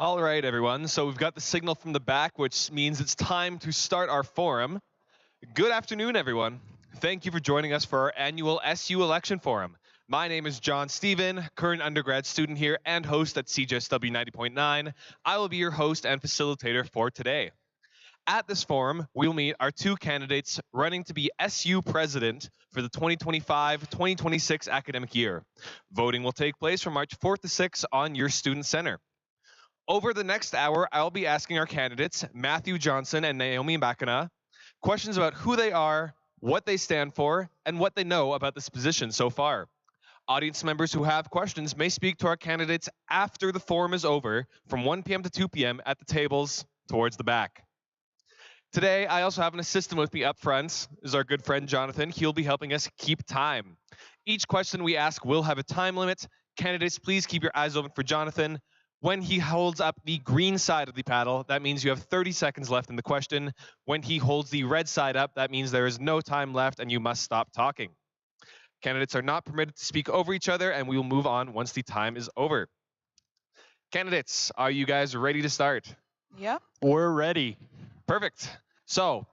All right, everyone. So we've got the signal from the back, which means it's time to start our forum. Good afternoon, everyone. Thank you for joining us for our annual SU Election Forum. My name is John Stephen, current undergrad student here and host at CJSW 90.9. I will be your host and facilitator for today. At this forum, we'll meet our two candidates running to be SU president for the 2025-2026 academic year. Voting will take place from March 4th to 6th on your student center. Over the next hour, I'll be asking our candidates, Johnson and Naomie Bakana, questions about who they are, what they stand for, and what they know about this position so far. Audience members who have questions may speak to our candidates after the forum is over from 1 p.m. to 2 p.m. at the tables towards the back. Today, I also have an assistant with me up front. This is our good friend Jonathan. He'll be helping us keep time. Each question we ask will have a time limit. Candidates, please keep your eyes open for Jonathan. When he holds up the green side of the paddle, that means you have 30 seconds left in the question. When he holds the red side up, that means there is no time left and you must stop talking. Candidates are not permitted to speak over each other, and we will move on once the time is over. Candidates, are you guys ready to start? Yep. We're ready. Perfect. So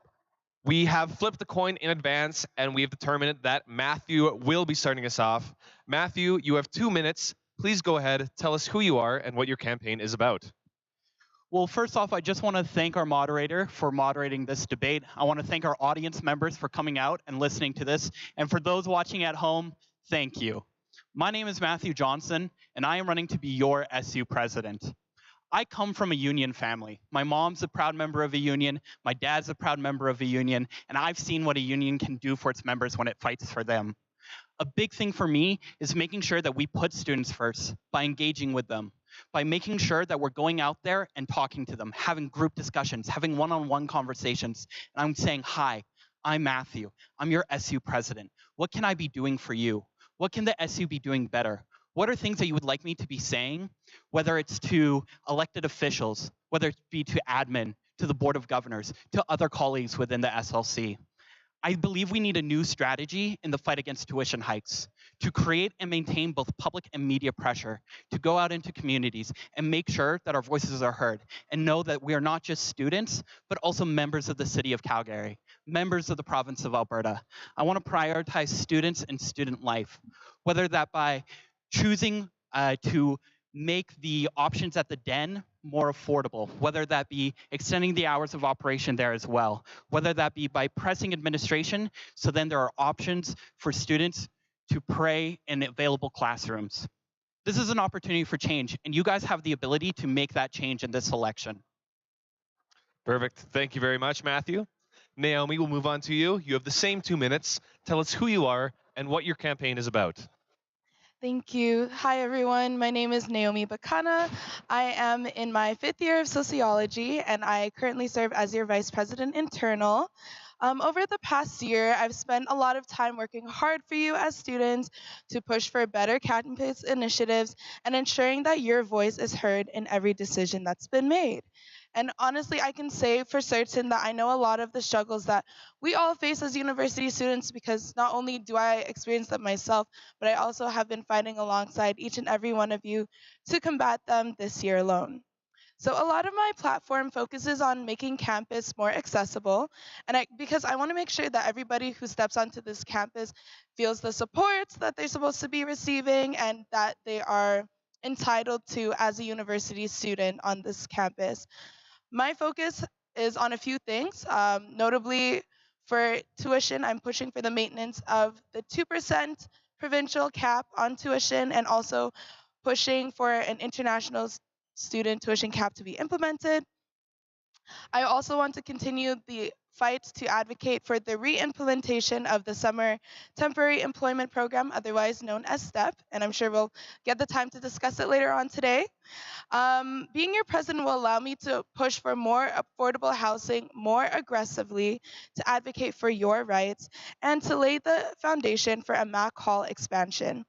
we have flipped the coin in advance, and we have determined that Matthew will be starting us off. Matthew, you have 2 minutes. Please go ahead, tell us who you are and what your campaign is about. Well, first off, I just want to thank our moderator for moderating this debate. I want to thank our audience members for coming out and listening to this. And for those watching at home, thank you. My name is Matthew Johnson, and I am running to be your SU president. I come from a union family. My mom's a proud member of a union, my dad's a proud member of a union, and I've seen what a union can do for its members when it fights for them. A big thing for me is making sure that we put students first by engaging with them, by making sure that we're going out there and talking to them, having group discussions, having one-on-one conversations. And I'm saying, hi, I'm Matthew. I'm your SU president. What can I be doing for you? What can the SU be doing better? What are things that you would like me to be saying, whether it's to elected officials, whether it be to admin, to the board of governors, to other colleagues within the SLC? I believe we need a new strategy in the fight against tuition hikes to create and maintain both public and media pressure, to go out into communities and make sure that our voices are heard and know that we are not just students, but also members of the city of Calgary, members of the province of Alberta. I want to prioritize students and student life, whether that by choosing to make the options at the den more affordable, whether that be extending the hours of operation there as well, whether that be by pressing administration, so then there are options for students to pray in available classrooms. This is an opportunity for change, and you guys have the ability to make that change in this election. Perfect. Thank you very much, Matthew. Naomie, we'll move on to you. You have the same 2 minutes. Tell us who you are and what your campaign is about. Thank you. Hi, everyone. My name is Naomie Bakana. I am in my 5th year of sociology, and I currently serve as your vice president internal. Over the past year, I've spent a lot of time working hard for you as students to push for better campus initiatives and ensuring that your voice is heard in every decision that's been made. And honestly, I can say for certain that I know a lot of the struggles that we all face as university students, because not only do I experience them myself, but I also have been fighting alongside each and every one of you to combat them this year alone. So a lot of my platform focuses on making campus more accessible, and because I want to make sure that everybody who steps onto this campus feels the support that they're supposed to be receiving and that they are entitled to as a university student on this campus. My focus is on a few things. Notably, for tuition, I'm pushing for the maintenance of the 2% provincial cap on tuition, and also pushing for an international student tuition cap to be implemented. I also want to continue the fight to advocate for the re-implementation of the Summer Temporary Employment Program, otherwise known as STEP, and I'm sure we'll get the time to discuss it later on today. Being your president will allow me to push for more affordable housing more aggressively, to advocate for your rights, and to lay the foundation for a Mac Hall expansion.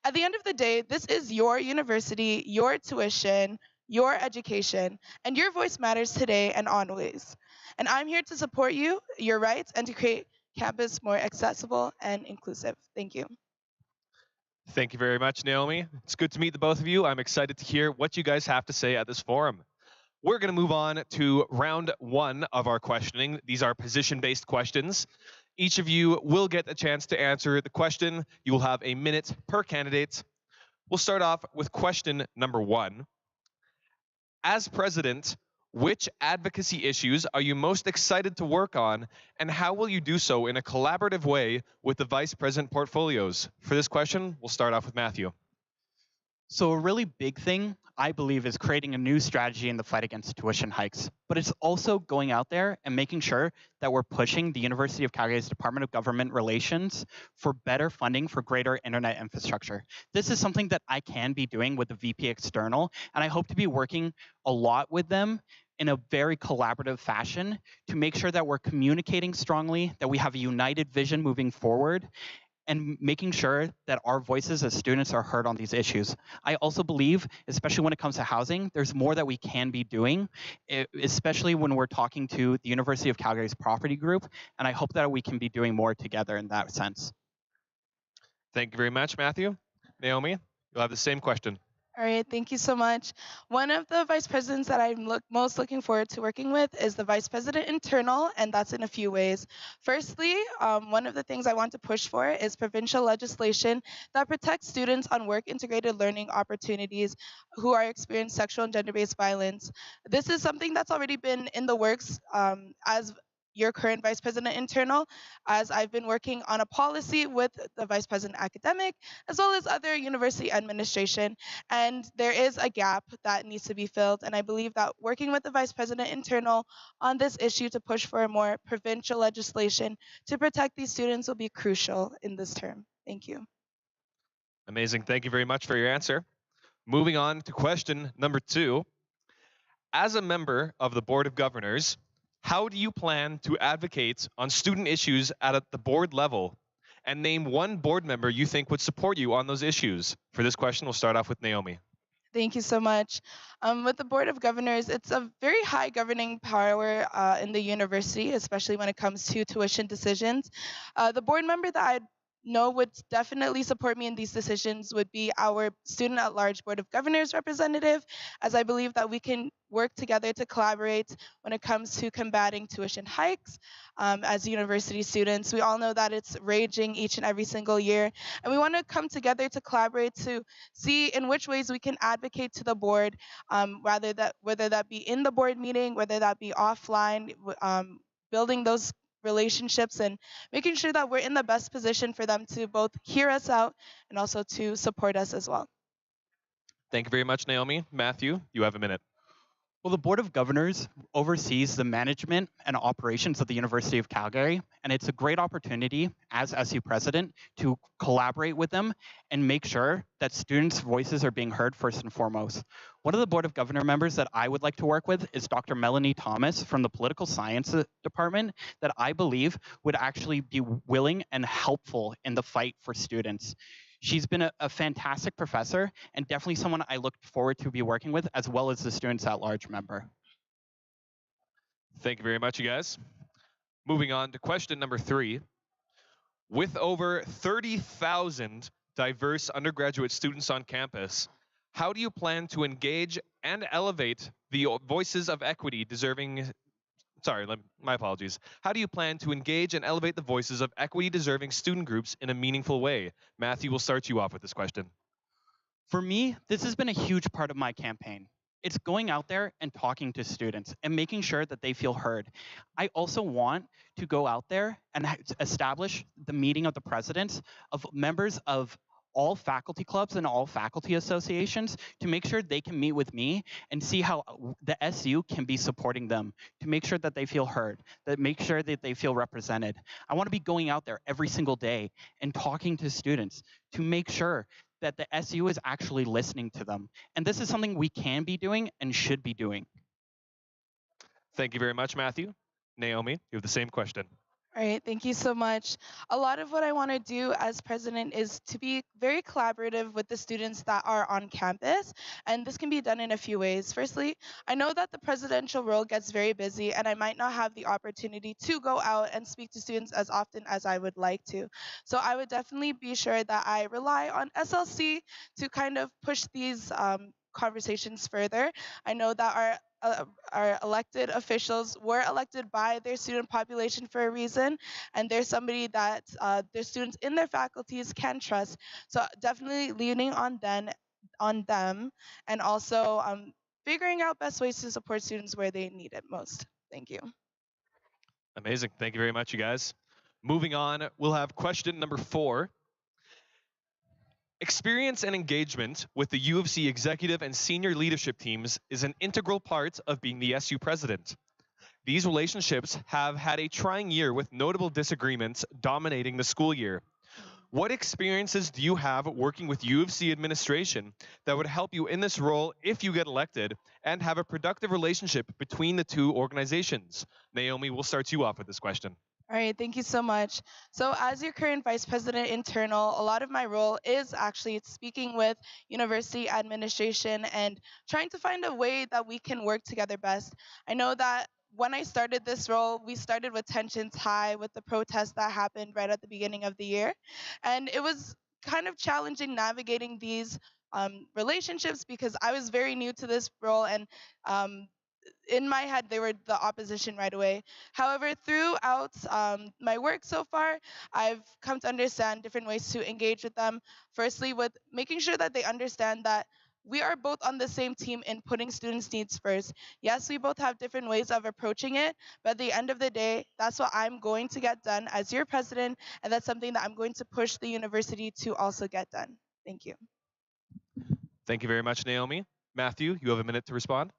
At the end of the day, this is your university, your tuition, your education, and your voice matters today and always. And I'm here to support you, your rights, and to create campus more accessible and inclusive. Thank you. Thank you very much, Naomi. It's good to meet the both of you. I'm excited to hear what you guys have to say at this forum. We're going to move on to round one of our questioning. These are position-based questions. Each of you will get a chance to answer the question. You will have a minute per candidate. We'll start off with question number one. As president, which advocacy issues are you most excited to work on, and how will you do so in a collaborative way with the vice president portfolios? For this question, we'll start off with Matthew. So a really big thing, I believe, is creating a new strategy in the fight against tuition hikes. But it's also going out there and making sure that we're pushing the University of Calgary's Department of Government Relations for better funding for greater internet infrastructure. This is something that I can be doing with the VP External, and I hope to be working a lot with them in a very collaborative fashion to make sure that we're communicating strongly, that we have a united vision moving forward, and making sure that our voices as students are heard on these issues. I also believe, especially when it comes to housing, there's more that we can be doing, especially when we're talking to the University of Calgary's property group, and I hope that we can be doing more together in that sense. Thank you very much, Matthew. Naomi, you'll have the same question. All right, thank you so much. One of the vice presidents that I'm most looking forward to working with is the vice president internal, and that's in a few ways. Firstly, one of the things I want to push for is provincial legislation that protects students on work-integrated learning opportunities who are experiencing sexual and gender-based violence. This is something that's already been in the works as your current vice president internal, as I've been working on a policy with the vice president academic, as well as other university administration. And there is a gap that needs to be filled. And I believe that working with the vice president internal on this issue to push for more provincial legislation to protect these students will be crucial in this term. Thank you. Amazing. Thank you very much for your answer. Moving on to question number two. As a member of the Board of Governors, how do you plan to advocate on student issues at the board level? And name one board member you think would support you on those issues. For this question, we'll start off with Naomi. Thank you so much. With the Board of Governors, it's a very high governing power in the university, especially when it comes to tuition decisions. The board member that I know would definitely support me in these decisions would be our Student at Large Board of Governors representative, as I believe that we can work together to collaborate when it comes to combating tuition hikes. As university students, we all know that it's raging each and every single year, and we want to come together to collaborate to see in which ways we can advocate to the board, whether that be in the board meeting, whether that be offline, building those relationships and making sure that we're in the best position for them to both hear us out and also to support us as well. Thank you very much, Naomi. Matthew, you have a minute. Well, the Board of Governors oversees the management and operations of the University of Calgary, and it's a great opportunity as SU president to collaborate with them and make sure that students' voices are being heard first and foremost. One of the Board of Governor members that I would like to work with is Dr. Melanie Thomas from the Political Science Department, that I believe would actually be willing and helpful in the fight for students. She's been a fantastic professor and definitely someone I look forward to be working with, as well as the Students at Large member. Thank you very much, you guys. Moving on to question number three. With over 30,000 diverse undergraduate students on campus, how do you plan to engage and elevate the voices of equity deserving my apologies. How do you plan to engage and elevate the voices of equity-deserving student groups in a meaningful way? Matthew, we'll start you off with this question. For me, this has been a huge part of my campaign. It's going out there and talking to students and making sure that they feel heard. I also want to go out there and establish the meeting of the presidents of members of all faculty clubs and all faculty associations to make sure they can meet with me and see how the SU can be supporting them, to make sure that they feel heard, that make sure that they feel represented. I want to be going out there every single day and talking to students to make sure that the SU is actually listening to them. And this is something we can be doing and should be doing. Thank you very much, Matthew. Naomi, you have the same question. All right, thank you so much. A lot of what I want to do as president is to be very collaborative with the students that are on campus, and this can be done in a few ways. Firstly, I know that the presidential role gets very busy, and I might not have the opportunity to go out and speak to students as often as I would like to. So I would definitely be sure that I rely on SLC to kind of push these conversations further. I know that our elected officials were elected by their student population for a reason, and they're somebody that their students in their faculties can trust. So definitely leaning on them, and also figuring out best ways to support students where they need it most. Thank you. Amazing. Thank you very much, you guys. Moving on, we'll have question number 4. Experience and engagement with the U of C executive and senior leadership teams is an integral part of being the SU president. These relationships have had a trying year with notable disagreements dominating the school year. What experiences do you have working with U of C administration that would help you in this role if you get elected and have a productive relationship between the two organizations? Naomi, we'll start you off with this question. All right, thank you so much. So, as your current vice president internal, a lot of my role is actually speaking with university administration and trying to find a way that we can work together best. I know that when I started this role, we started with tensions high with the protests that happened right at the beginning of the year. And it was kind of challenging navigating these relationships because I was very new to this role, and in my head they were the opposition right away. However, throughout my work so far, I've come to understand different ways to engage with them. Firstly, with making sure that they understand that we are both on the same team in putting students' needs first. Yes, we both have different ways of approaching it, but at the end of the day, that's what I'm going to get done as your president, and that's something that I'm going to push the university to also get done. Thank you. Thank you very much, Naomi. Matthew, you have a minute to respond.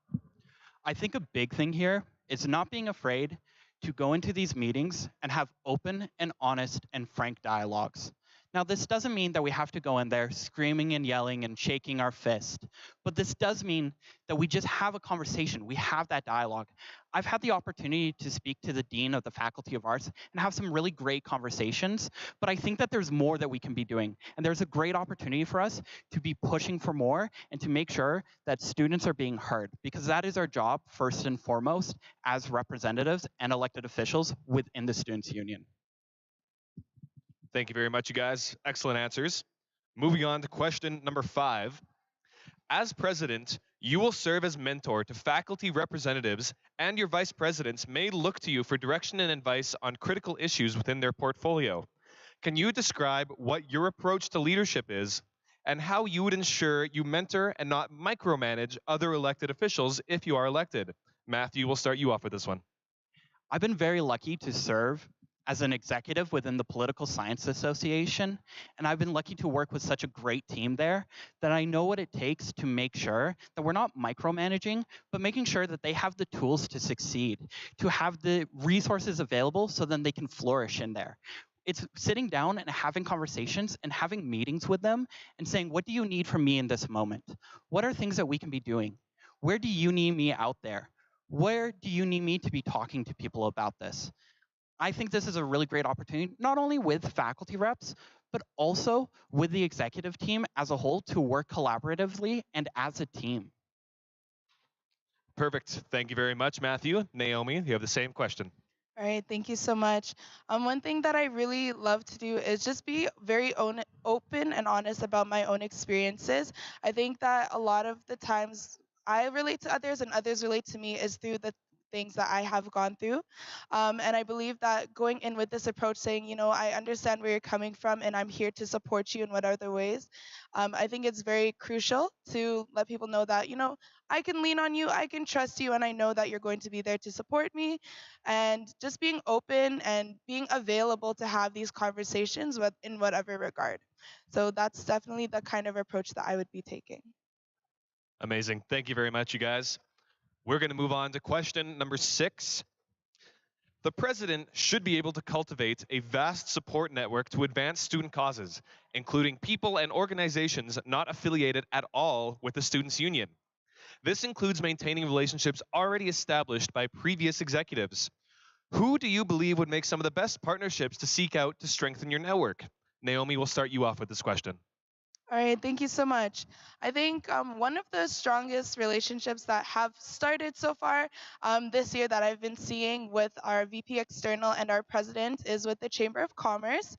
I think a big thing here is not being afraid to go into these meetings and have open and honest and frank dialogues. Now, this doesn't mean that we have to go in there screaming and yelling and shaking our fist, but this does mean that we just have a conversation. We have that dialogue. I've had the opportunity to speak to the Dean of the Faculty of Arts and have some really great conversations, but I think that there's more that we can be doing. And there's a great opportunity for us to be pushing for more and to make sure that students are being heard, because that is our job first and foremost as representatives and elected officials within the Students' Union. Thank you very much, you guys. Excellent answers. Moving on to question number 5. As president, you will serve as mentor to faculty representatives, and your vice presidents may look to you for direction and advice on critical issues within their portfolio. Can you describe what your approach to leadership is and how you would ensure you mentor and not micromanage other elected officials if you are elected? Matthew, we'll start you off with this one. I've been very lucky to serve as an executive within the Political Science Association, and I've been lucky to work with such a great team there that I know what it takes to make sure that we're not micromanaging, but making sure that they have the tools to succeed, to have the resources available so then they can flourish in there. It's sitting down and having conversations and having meetings with them and saying, what do you need from me in this moment? What are things that we can be doing? Where do you need me out there? Where do you need me to be talking to people about this? I think this is a really great opportunity, not only with faculty reps, but also with the executive team as a whole to work collaboratively and as a team. Perfect. Thank you very much, Matthew. Naomi, you have the same question. All right, thank you so much. One thing that I really love to do is just be very open and honest about my own experiences. I think that a lot of the times I relate to others and others relate to me is through the things that I have gone through. And I believe that going in with this approach, saying, I understand where you're coming from and I'm here to support you in what other ways, I think it's very crucial to let people know that, I can lean on you, I can trust you, and I know that you're going to be there to support me. And just being open and being available to have these conversations in whatever regard. So that's definitely the kind of approach that I would be taking. Amazing. Thank you very much, you guys. We're going to move on to question number 6. The president should be able to cultivate a vast support network to advance student causes, including people and organizations not affiliated at all with the Students' Union. This includes maintaining relationships already established by previous executives. Who do you believe would make some of the best partnerships to seek out to strengthen your network? Naomi, we'll start you off with this question. All right, thank you so much. I think one of the strongest relationships that have started so far this year that I've been seeing with our VP External and our president is with the Chamber of Commerce.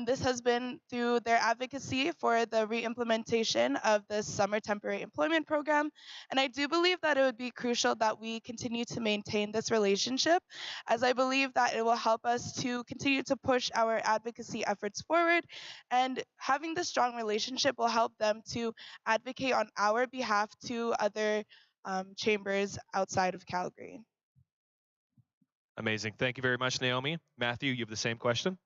This has been through their advocacy for the re-implementation of the Summer Temporary Employment Program. And I do believe that it would be crucial that we continue to maintain this relationship, as I believe that it will help us to continue to push our advocacy efforts forward, and having this strong relationship will help them to advocate on our behalf to other chambers outside of Calgary. Amazing. Thank you very much, Naomi. Matthew, you have the same question.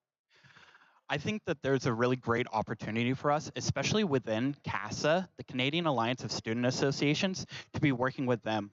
I think that there's a really great opportunity for us, especially within CASA, the Canadian Alliance of Student Associations, to be working with them.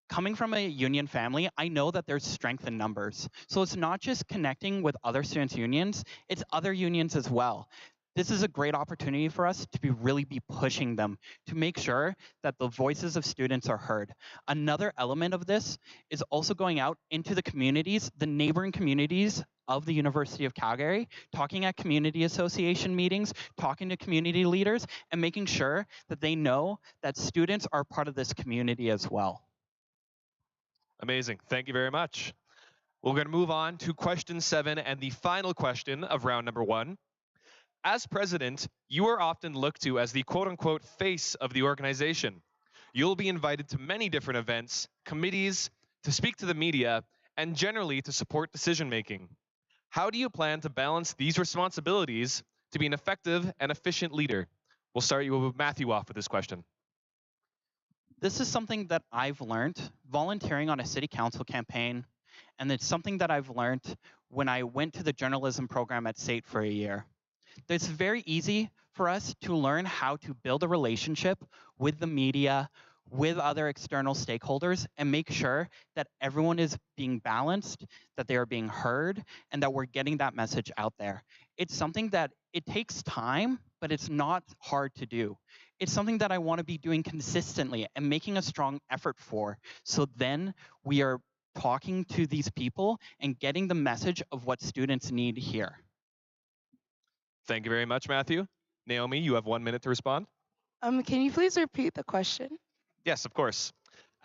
Coming from a union family, I know that there's strength in numbers. So it's not just connecting with other students' unions, it's other unions as well. This is a great opportunity for us to really be pushing them to make sure that the voices of students are heard. Another element of this is also going out into the communities, the neighboring communities of the University of Calgary, talking at community association meetings, talking to community leaders, and making sure that they know that students are part of this community as well. Amazing. Thank you very much. We're going to move on to question 7 and the final question of round number 1. As president, you are often looked to as the quote-unquote face of the organization. You'll be invited to many different events, committees, to speak to the media, and generally to support decision-making. How do you plan to balance these responsibilities to be an effective and efficient leader? We'll start you with Matthew off with this question. This is something that I've learned volunteering on a city council campaign, and it's something that I've learned when I went to the journalism program at SAIT for a year. It's very easy for us to learn how to build a relationship with the media, with other external stakeholders, and make sure that everyone is being balanced, that they are being heard, and that we're getting that message out there. It's something that it takes time, but it's not hard to do. It's something that I want to be doing consistently and making a strong effort for. So then we are talking to these people and getting the message of what students need here. Thank you very much, Matthew. Naomi, you have 1 minute to respond. Can you please repeat the question? Yes, of course.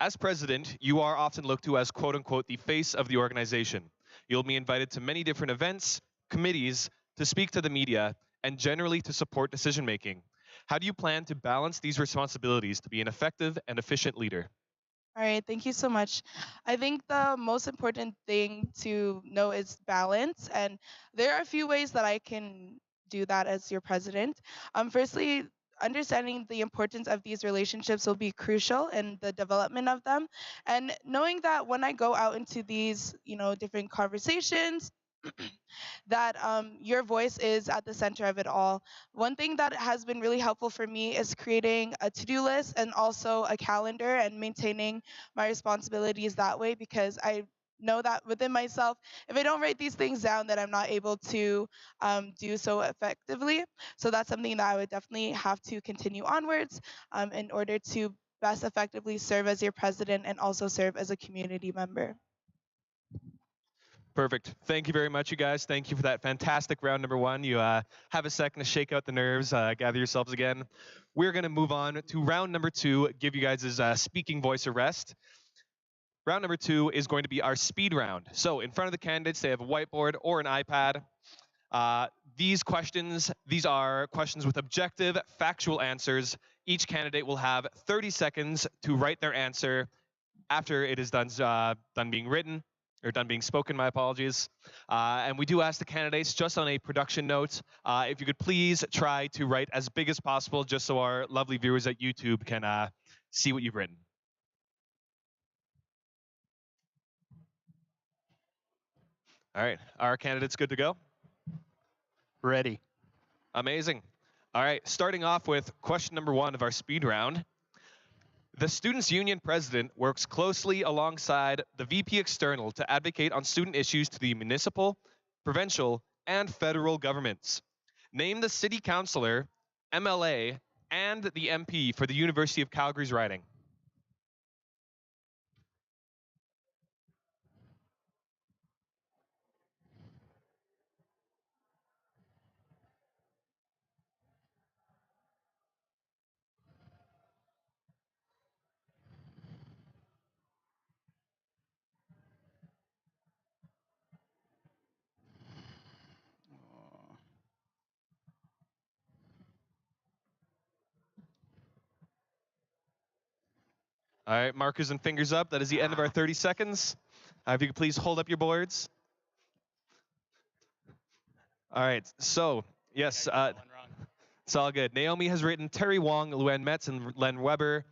As president, you are often looked to as quote-unquote the face of the organization. You'll be invited to many different events, committees, to speak to the media, and generally to support decision-making. How do you plan to balance these responsibilities to be an effective and efficient leader? All right, thank you so much. I think the most important thing to know is balance, and there are a few ways that I can do that as your president. Firstly, understanding the importance of these relationships will be crucial in the development of them, and knowing that when I go out into these, different conversations, that your voice is at the center of it all. One thing that has been really helpful for me is creating a to-do list and also a calendar and maintaining my responsibilities that way, because I know that within myself, if I don't write these things down, then I'm not able to do so effectively. So that's something that I would definitely have to continue onwards in order to best effectively serve as your president and also serve as a community member. Perfect. Thank you very much, you guys. Thank you for that fantastic round number 1. You have a second to shake out the nerves, gather yourselves again. We're going to move on to round number 2, give you guys his speaking voice a rest. Round number 2 is going to be our speed round. So in front of the candidates, they have a whiteboard or an iPad. These are questions with objective, factual answers. Each candidate will have 30 seconds to write their answer after it is done being written, or done being spoken, my apologies. And we do ask the candidates, just on a production note, if you could please try to write as big as possible, just so our lovely viewers at YouTube can see what you've written. All right, are our candidates good to go? Ready. Amazing. All right, starting off with question number 1 of our speed round. The Students' Union President works closely alongside the VP External to advocate on student issues to the municipal, provincial, and federal governments. Name the City Councillor, MLA, and the MP for the University of Calgary's riding. All right, markers and fingers up. That is the end of our 30 seconds. If you could please hold up your boards. All right, so yes, it's all good. Naomi has written Terry Wong, Luann Metz, and Len Weber.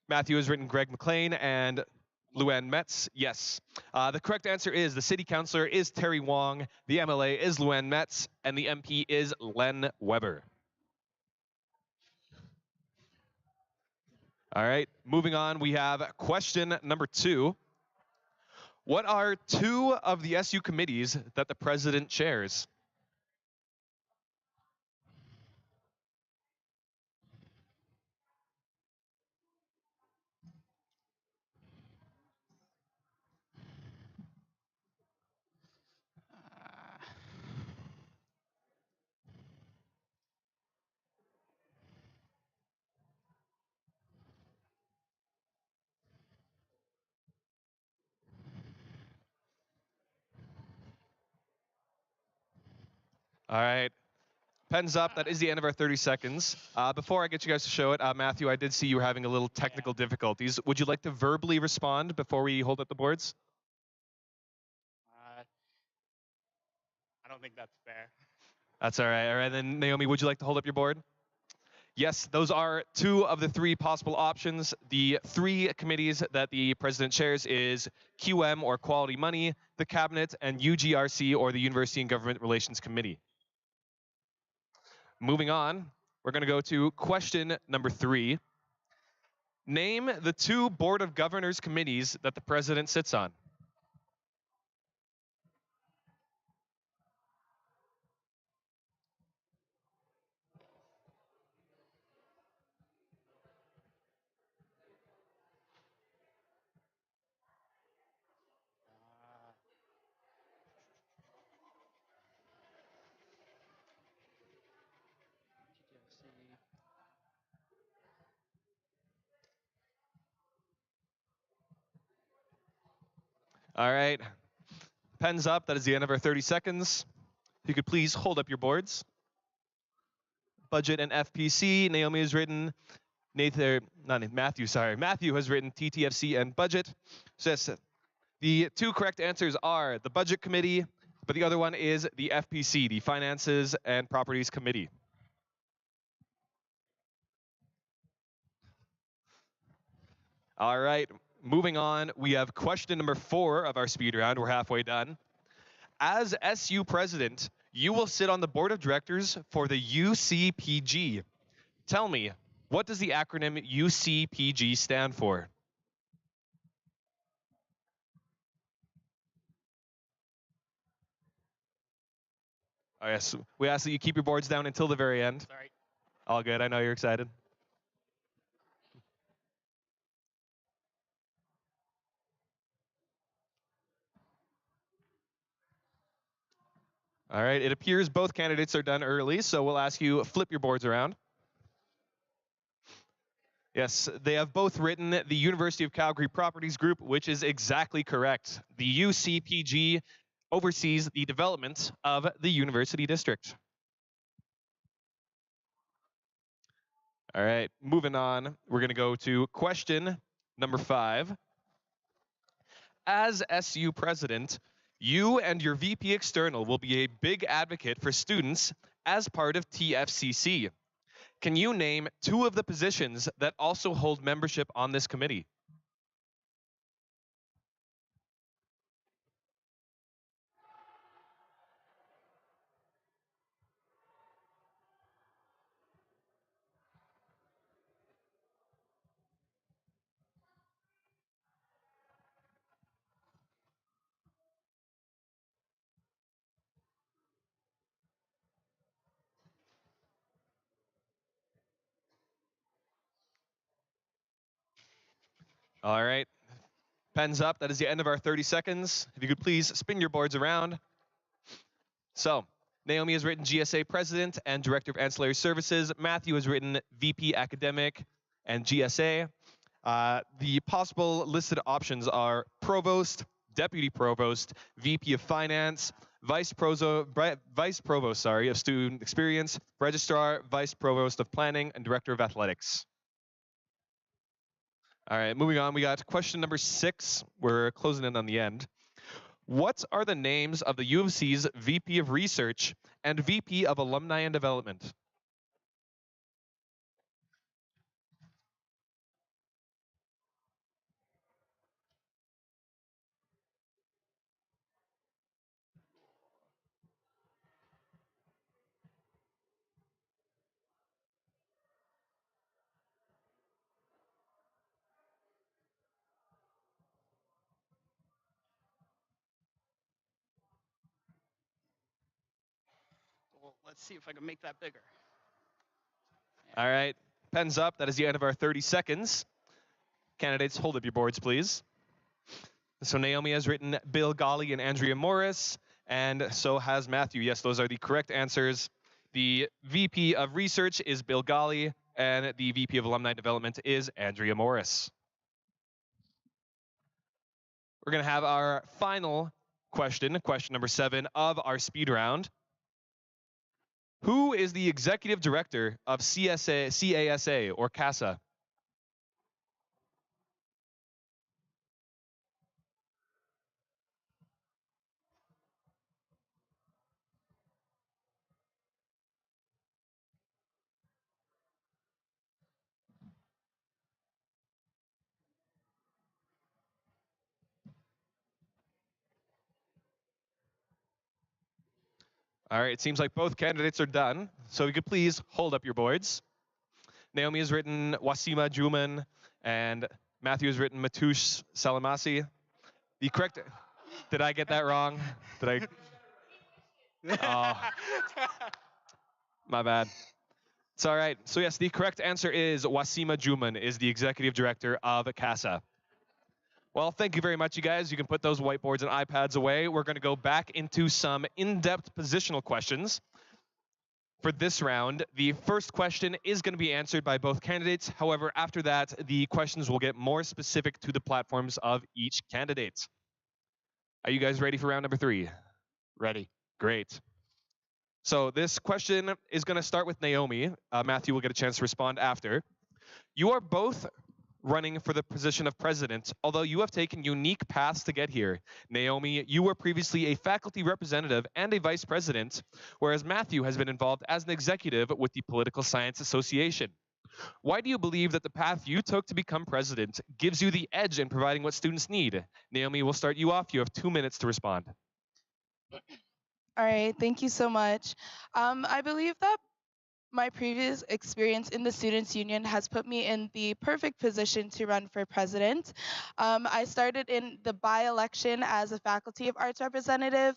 Matthew has written Greg McLean and Luann Metz. Yes. The correct answer is the city councilor is Terry Wong, the MLA is Luann Metz, and the MP is Len Weber. All right, moving on, we have question number 2. What are 2 of the SU committees that the president chairs? All right. Pens up. That is the end of our 30 seconds. Before I get you guys to show it, Matthew, I did see you were having a little technical difficulties. Would you like to verbally respond before we hold up the boards? I don't think that's fair. That's all right. All right, then Naomi, would you like to hold up your board? Yes, those are 2 of the 3 possible options. The 3 committees that the president chairs is QM, or Quality Money, the Cabinet, and UGRC, or the University and Government Relations Committee. Moving on, we're going to go to question number 3. Name the 2 Board of Governors committees that the president sits on. All right. Pens up. That is the end of our 30 seconds. If you could please hold up your boards. Budget and FPC. Naomi has written Matthew has written TTFC and budget. So yes, the 2 correct answers are the Budget Committee, but the other one is the FPC, the Finances and Properties Committee. All right, moving on, we have question number 4 of our speed round. We're halfway done. As SU president, you will sit on the board of directors for the UCPG. Tell me, what does the acronym UCPG stand for? Oh, yes, we ask that you keep your boards down until the very end. Sorry. All good, I know you're excited. All right, it appears both candidates are done early, so we'll ask you flip your boards around. Yes, they have both written the University of Calgary Properties Group, which is exactly correct. The UCPG oversees the development of the University District. All right, moving on, we're going to go to question number 5. As SU president, you and your VP External will be a big advocate for students as part of TFCC. Can you name 2 of the positions that also hold membership on this committee? All right, pens up. That is the end of our 30 seconds. If you could please spin your boards around. So, Naomi has written GSA President and Director of Ancillary Services. Matthew has written VP Academic and GSA. The possible listed options are Provost, Deputy Provost, VP of Finance, Vice Provost of Student Experience, Registrar, Vice Provost of Planning, and Director of Athletics. All right, moving on. We got question number 6. We're closing in on the end. What are the names of the U of C's VP of Research and VP of Alumni and Development? Well, let's see if I can make that bigger. All right, pens up. That is the end of our 30 seconds. Candidates, hold up your boards, please. So Naomi has written Bill Golly and Andrea Morris, and so has Matthew. Yes, those are the correct answers. The VP of Research is Bill Golly, and the VP of Alumni Development is Andrea Morris. We're going to have our final question, question number 7 of our speed round. Who is the executive director of CASA or CASA? All right, it seems like both candidates are done. So if you could please hold up your boards. Naomi has written Wasima Juman, and Matthew has written Matush Salamasi. The correct, did I get that wrong? Did I? Oh, my bad. It's all right. So yes, the correct answer is Wasima Juman is the executive director of CASA. Well, thank you very much, you guys. You can put those whiteboards and iPads away. We're going to go back into some in-depth positional questions. For this round, the first question is going to be answered by both candidates. However, after that, the questions will get more specific to the platforms of each candidate. Are you guys ready for round number 3? Ready. Great. So this question is going to start with Naomi. Matthew will get a chance to respond after. You are both running for the position of president, although you have taken unique paths to get here. Naomi, you were previously a faculty representative and a vice president, whereas Matthew has been involved as an executive with the Political Science Association. Why do you believe that the path you took to become president gives you the edge in providing what students need? Naomi, we'll start you off. You have 2 minutes to respond. All right, thank you so much. I believe that my previous experience in the Students' Union has put me in the perfect position to run for president. I started in the by-election as a Faculty of Arts representative,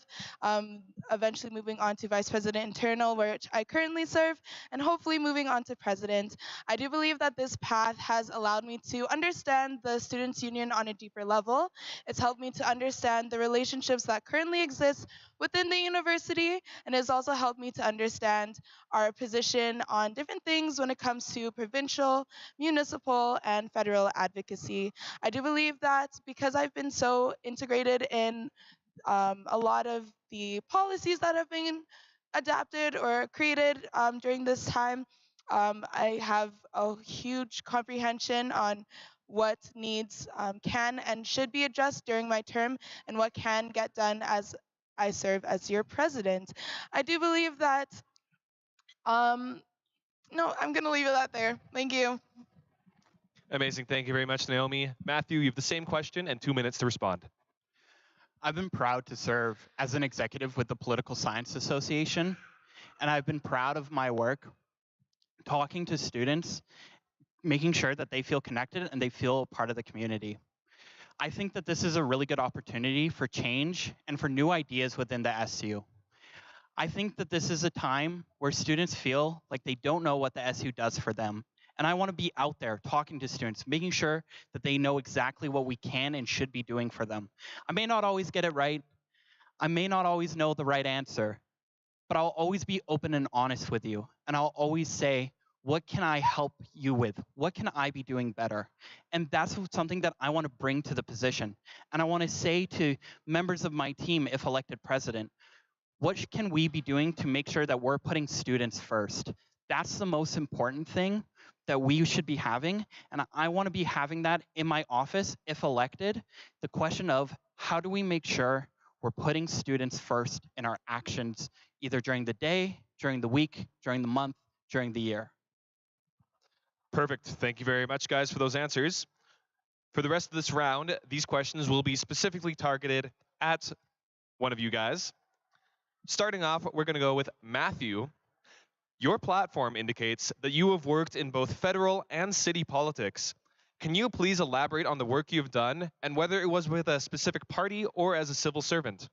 eventually moving on to Vice President Internal, which I currently serve, and hopefully moving on to president. I do believe that this path has allowed me to understand the Students' Union on a deeper level. It's helped me to understand the relationships that currently exist within the university, and it's also helped me to understand our position on different things when it comes to provincial, municipal, and federal advocacy. I do believe that because I've been so integrated in a lot of the policies that have been adapted or created during this time, I have a huge comprehension on what needs can and should be addressed during my term and what can get done as I serve as your president. I do believe that no, I'm going to leave it at there. Thank you. Amazing. Thank you very much, Naomi. Matthew, you have the same question and 2 minutes to respond. I've been proud to serve as an executive with the Political Science Association, and I've been proud of my work talking to students, making sure that they feel connected and they feel part of the community. I think that this is a really good opportunity for change and for new ideas within the SU. I think that this is a time where students feel like they don't know what the SU does for them. And I want to be out there talking to students, making sure that they know exactly what we can and should be doing for them. I may not always get it right. I may not always know the right answer, but I'll always be open and honest with you. And I'll always say, what can I help you with? What can I be doing better? And that's something that I want to bring to the position. And I want to say to members of my team, if elected president, what can we be doing to make sure that we're putting students first? That's the most important thing that we should be having, and I want to be having that in my office if elected. The question of how do we make sure we're putting students first in our actions, either during the day, during the week, during the month, during the year. Perfect. Thank you very much, guys, for those answers. For the rest of this round, these questions will be specifically targeted at one of you guys. Starting off, we're going to go with Matthew. Your platform indicates that you have worked in both federal and city politics. Can you please elaborate on the work you've done and whether it was with a specific party or as a civil servant?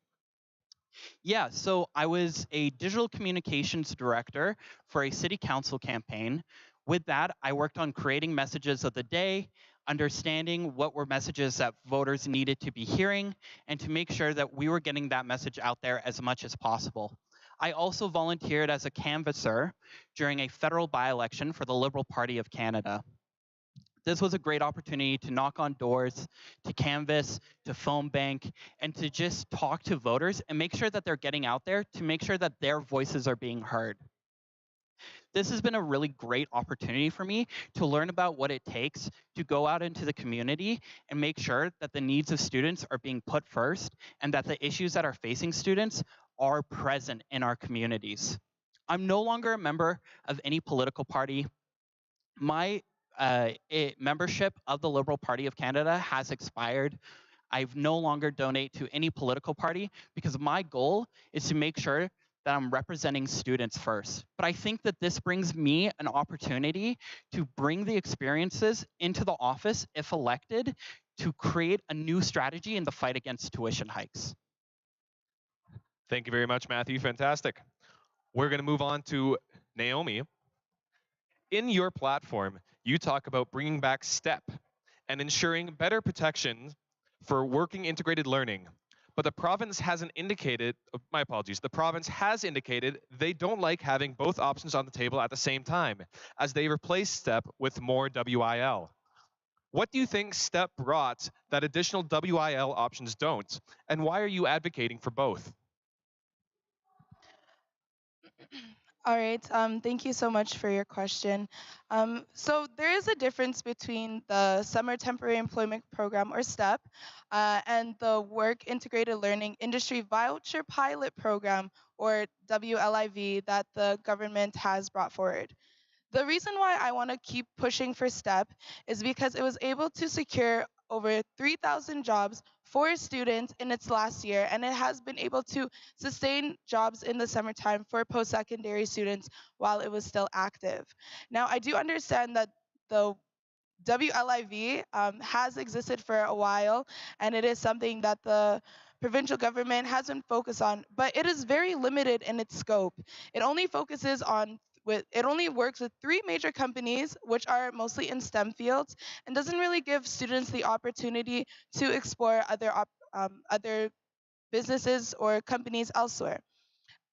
Yeah, so I was a digital communications director for a city council campaign. With that, I worked on creating messages of the day, understanding what were messages that voters needed to be hearing, and to make sure that we were getting that message out there as much as possible. I also volunteered as a canvasser during a federal by-election for the Liberal Party of Canada. This was a great opportunity to knock on doors, to canvass, to phone bank, and to just talk to voters and make sure that they're getting out there to make sure that their voices are being heard. This has been a really great opportunity for me to learn about what it takes to go out into the community and make sure that the needs of students are being put first and that the issues that are facing students are present in our communities. I'm no longer a member of any political party. My membership of the Liberal Party of Canada has expired. I no longer donate to any political party because my goal is to make sure that I'm representing students first. But I think that this brings me an opportunity to bring the experiences into the office, if elected, to create a new strategy in the fight against tuition hikes. Thank you very much, Matthew. Fantastic. We're going to move on to Naomi. In your platform, you talk about bringing back STEP and ensuring better protection for working integrated learning. But the province hasn't indicated, my apologies, the province has indicated they don't like having both options on the table at the same time, as they replace STEP with more WIL. What do you think STEP brought that additional WIL options don't? And why are you advocating for both? All right, thank you so much for your question. So there is a difference between the Summer Temporary Employment Program, or STEP, and the Work Integrated Learning Industry Voucher Pilot Program, or WLIV, that the government has brought forward. The reason why I want to keep pushing for STEP is because it was able to secure over 3,000 jobs for students in its last year, and it has been able to sustain jobs in the summertime for post-secondary students while it was still active. Now, I do understand that the WLIV has existed for a while, and it is something that the provincial government has been focused on, but it is very limited in its scope. It only focuses on it only works with 3 major companies, which are mostly in STEM fields, and doesn't really give students the opportunity to explore other businesses or companies elsewhere.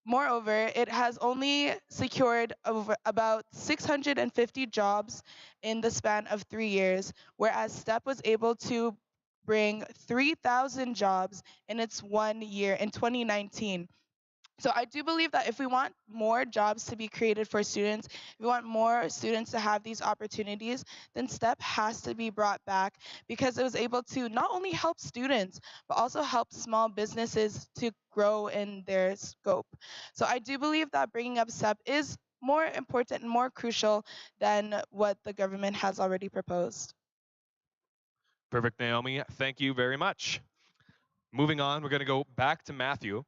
Moreover, it has only secured over about 650 jobs in the span of 3 years, whereas STEP was able to bring 3,000 jobs in its 1 year in 2019. So I do believe that if we want more jobs to be created for students, if we want more students to have these opportunities, then STEP has to be brought back, because it was able to not only help students, but also help small businesses to grow in their scope. So I do believe that bringing up STEP is more important and more crucial than what the government has already proposed. Perfect, Naomi. Thank you very much. Moving on, we're going to go back to Matthew.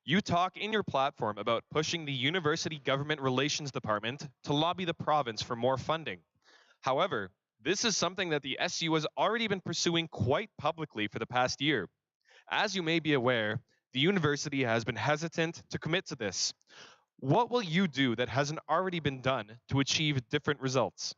You talk in your platform about pushing the University Government Relations Department to lobby the province for more funding. However, this is something that the SU has already been pursuing quite publicly for the past year. As you may be aware, the university has been hesitant to commit to this. What will you do that hasn't already been done to achieve different results?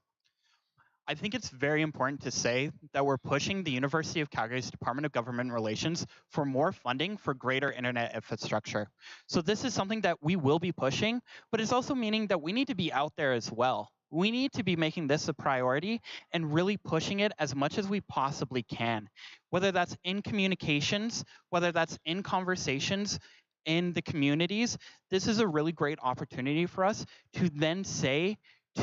I think it's very important to say that we're pushing the University of Calgary's Department of Government Relations for more funding for greater internet infrastructure. So this is something that we will be pushing, but it's also meaning that we need to be out there as well. We need to be making this a priority and really pushing it as much as we possibly can, whether that's in communications, whether that's in conversations, in the communities, this is a really great opportunity for us to then say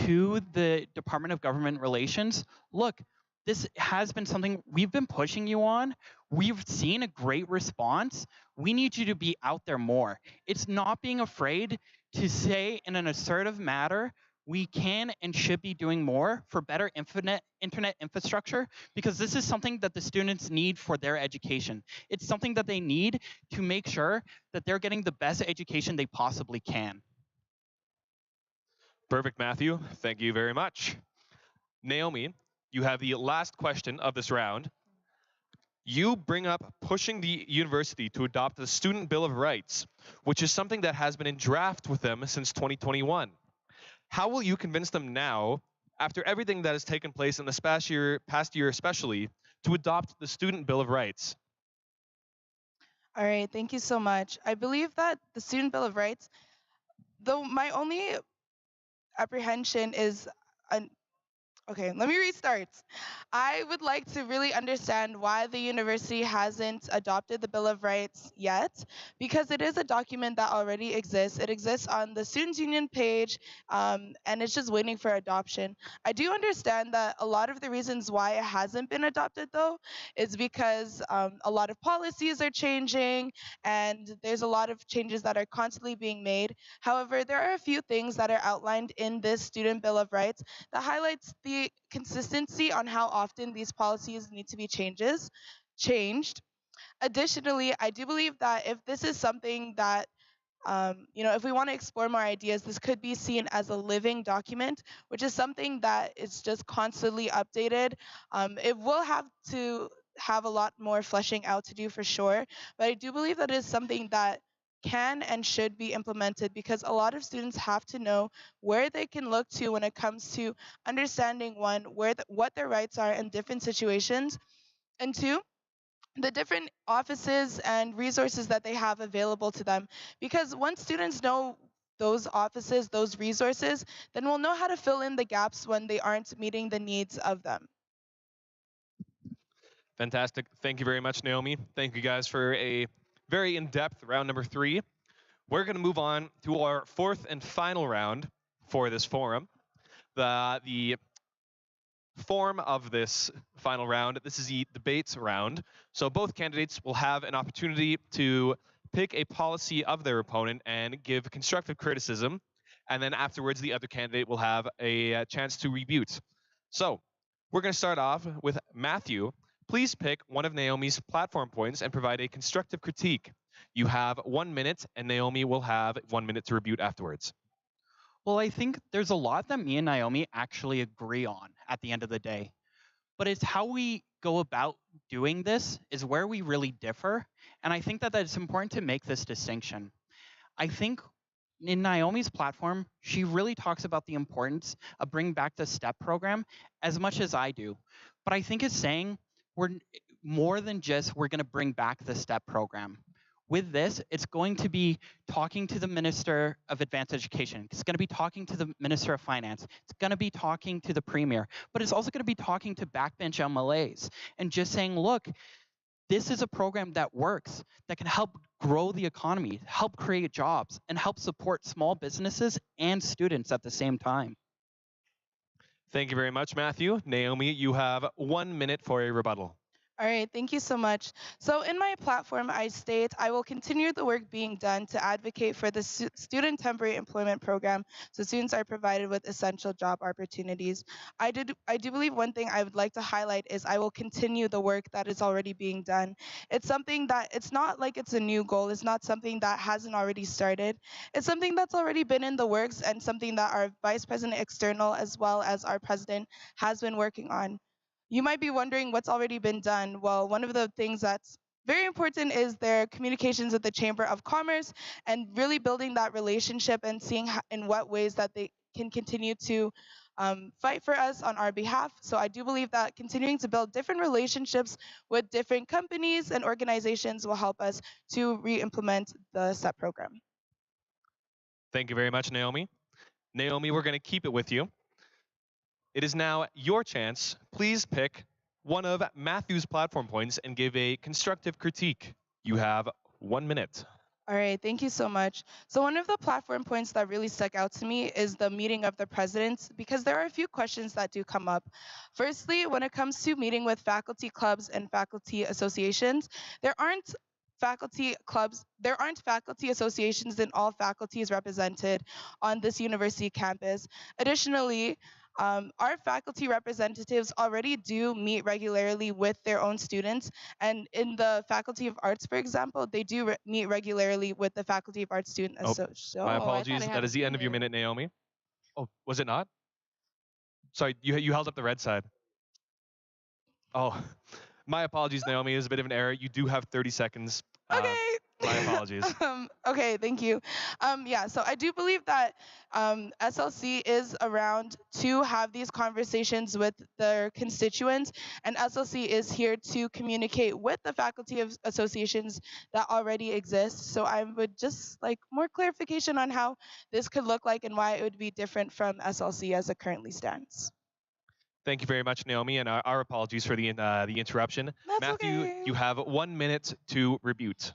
to the Department of Government Relations, look, this has been something we've been pushing you on. We've seen a great response. We need you to be out there more. It's not being afraid to say in an assertive manner, we can and should be doing more for better internet infrastructure, because this is something that the students need for their education. It's something that they need to make sure that they're getting the best education they possibly can. Perfect, Matthew. Thank you very much. Naomi, you have the last question of this round. You bring up pushing the university to adopt the Student Bill of Rights, which is something that has been in draft with them since 2021. How will you convince them now, after everything that has taken place in this past year especially, to adopt the Student Bill of Rights? All right, thank you so much. I believe that the Student Bill of Rights, though my only apprehension is okay, let me restart. I would like to really understand why the university hasn't adopted the Bill of Rights yet, because it is a document that already exists. It exists on the Students' Union page, and it's just waiting for adoption. I do understand that a lot of the reasons why it hasn't been adopted, though, is because a lot of policies are changing, and there's a lot of changes that are constantly being made. However, there are a few things that are outlined in this Student Bill of Rights that highlights the consistency on how often these policies need to be changed. Additionally, I do believe that if this is something that if we want to explore more ideas, this could be seen as a living document, which is something that is just constantly updated. It will have to have a lot more fleshing out to do for sure, but I do believe that is something that can and should be implemented, because a lot of students have to know where they can look to when it comes to understanding, one, what their rights are in different situations, and two, the different offices and resources that they have available to them. Because once students know those offices, those resources, then we'll know how to fill in the gaps when they aren't meeting the needs of them. Fantastic. Thank you very much, Naomi. Thank you guys for a very in-depth round number 3. We're going to move on to our 4th and final round for this forum. The form of this final round, this is the debates round. So both candidates will have an opportunity to pick a policy of their opponent and give constructive criticism. And then afterwards, the other candidate will have a chance to rebut. So we're going to start off with Matthew. Please pick one of Naomi's platform points and provide a constructive critique. You have 1 minute, and Naomi will have 1 minute to rebut afterwards. Well, I think there's a lot that me and Naomi actually agree on at the end of the day. But it's how we go about doing this is where we really differ. And I think that it's important to make this distinction. I think in Naomi's platform, she really talks about the importance of bringing back the STEP program as much as I do. But I think it's saying we're more than just we're going to bring back the STEP program. With this, it's going to be talking to the Minister of Advanced Education. It's going to be talking to the Minister of Finance. It's going to be talking to the Premier. But it's also going to be talking to backbench MLAs and just saying, look, this is a program that works, that can help grow the economy, help create jobs, and help support small businesses and students at the same time. Thank you very much, Matthew. Naomi, you have 1 minute for a rebuttal. All right, thank you so much. So in my platform, I state, I will continue the work being done to advocate for the Student Temporary Employment Program so students are provided with essential job opportunities. I do believe one thing I would like to highlight is I will continue the work that is already being done. It's something that, it's not like it's a new goal. It's not something that hasn't already started. It's something that's already been in the works and something that our Vice President External as well as our President has been working on. You might be wondering what's already been done. Well, one of the things that's very important is their communications with the Chamber of Commerce and really building that relationship and seeing in what ways that they can continue to fight for us on our behalf. So I do believe that continuing to build different relationships with different companies and organizations will help us to re-implement the STEP program. Thank you very much, Naomi. Naomi, we're going to keep it with you. It is now your chance. Please pick one of Matthew's platform points and give a constructive critique. You have 1 minute. All right, thank you so much. So one of the platform points that really stuck out to me is the meeting of the presidents, because there are a few questions that do come up. Firstly, when it comes to meeting with faculty clubs and faculty associations, there aren't there aren't faculty associations in all faculties represented on this university campus. Additionally, our faculty representatives already do meet regularly with their own students, and in the Faculty of Arts, for example, they do meet regularly with the Faculty of Arts Student Oh, Association. my I thought apologies. I That had is the end of your minute. minute, Naomi. Oh, was it not? Sorry, you held up the red side. Oh, my apologies, Naomi. It was a bit of an error. You do have 30 seconds. Okay. My apologies. Okay, thank you. Yeah, so I do believe that SLC is around to have these conversations with their constituents, and SLC is here to communicate with the faculty of associations that already exist. So I would just like more clarification on how this could look like and why it would be different from SLC as it currently stands. Thank you very much, Naomi, and our apologies for the interruption. That's Matthew, okay. you have 1 minute to rebut.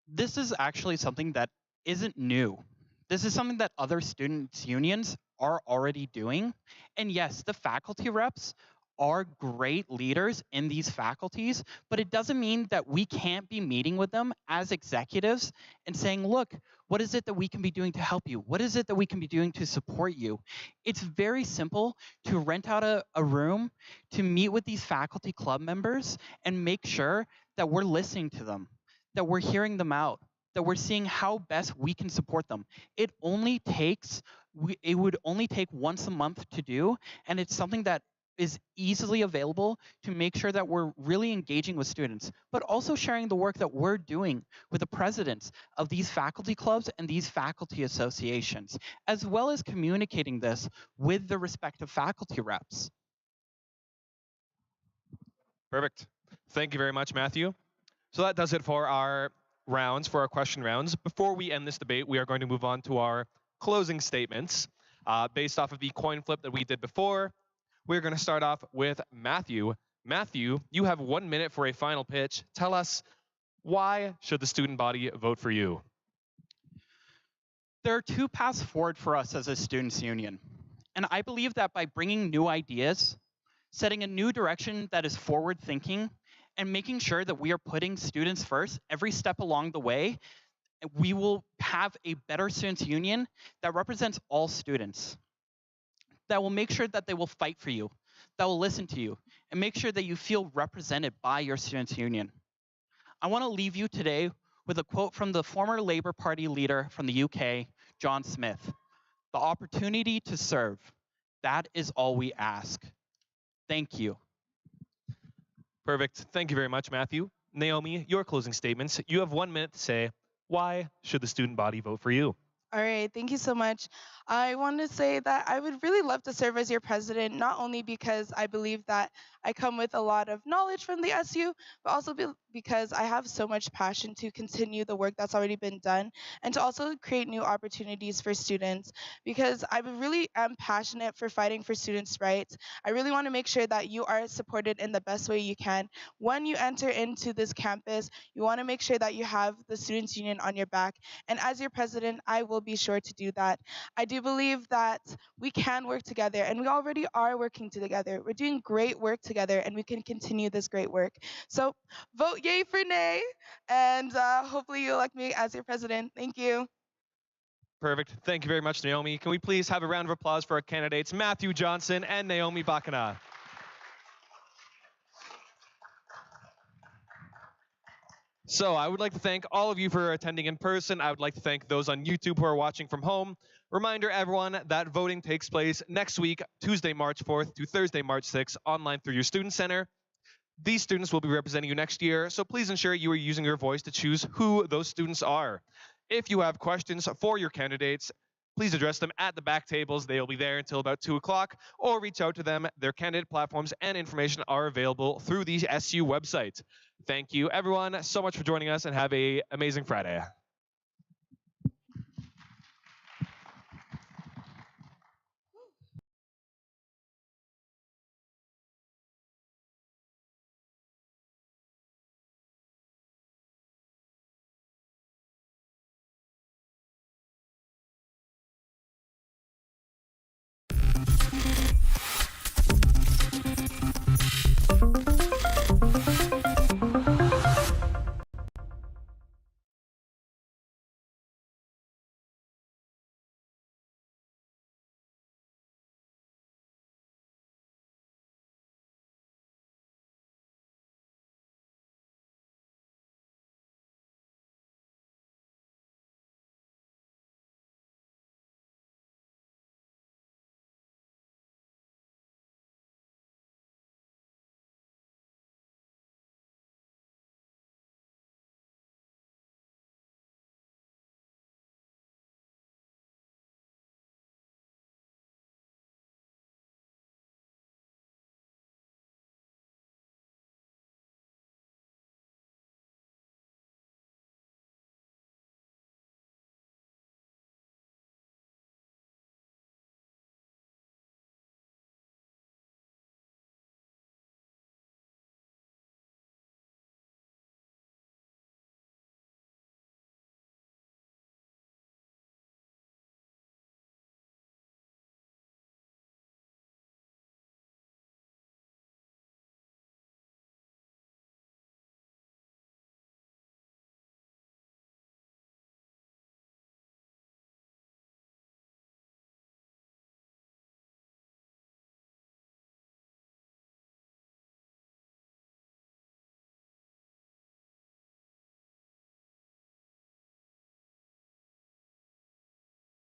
This is actually something that isn't new. This is something that other students' unions are already doing. And yes, the faculty reps are great leaders in these faculties, but it doesn't mean that we can't be meeting with them as executives and saying, look, what is it that we can be doing to help you? What is it that we can be doing to support you? It's very simple to rent out a room, to meet with these faculty club members and make sure that we're listening to them, that we're hearing them out, that we're seeing how best we can support them. It would only take once a month to do, and it's something that is easily available to make sure that we're really engaging with students, but also sharing the work that we're doing with the presidents of these faculty clubs and these faculty associations, as well as communicating this with the respective faculty reps. Perfect. Thank you very much, Matthew. So that does it for our question rounds. Before we end this debate, we are going to move on to our closing statements. Based off of the coin flip that we did before, we're going to start off with Matthew. Matthew, you have 1 minute for a final pitch. Tell us, why should the student body vote for you? There are two paths forward for us as a students' union. And I believe that by bringing new ideas, setting a new direction that is forward-thinking, and making sure that we are putting students first every step along the way, we will have a better students' union that represents all students, that will make sure that they will fight for you, that will listen to you, and make sure that you feel represented by your students' union. I want to leave you today with a quote from the former Labour Party leader from the UK, John Smith. The opportunity to serve, that is all we ask. Thank you. Perfect. Thank you very much, Matthew. Naomi, your closing statements. You have 1 minute to say, why should the student body vote for you? All right, thank you so much. I want to say that I would really love to serve as your president, not only because I believe that I come with a lot of knowledge from the SU, but also because I have so much passion to continue the work that's already been done and to also create new opportunities for students, because I really am passionate for fighting for students' rights. I really want to make sure that you are supported in the best way you can. When you enter into this campus, you want to make sure that you have the Students' Union on your back. And as your president, I will be sure to do that. I do believe that we can work together, and we already are working together. We're doing great work together, and we can continue this great work. So vote yay for nay, and hopefully you'll elect me as your president. Thank you. Perfect. Thank you very much, Naomi. Can we please have a round of applause for our candidates, Matthew Johnson and Naomie Bakana? So I would like to thank all of you for attending in person. I would like to thank those on YouTube who are watching from home. Reminder, everyone, that voting takes place next week, Tuesday, March 4th to Thursday, March 6th, online through your Student Centre. These students will be representing you next year, so please ensure you are using your voice to choose who those students are. If you have questions for your candidates, please address them at the back tables. They will be there until about 2 o'clock, or reach out to them. Their candidate platforms and information are available through the SU website. Thank you, everyone, so much for joining us, and have an amazing Friday.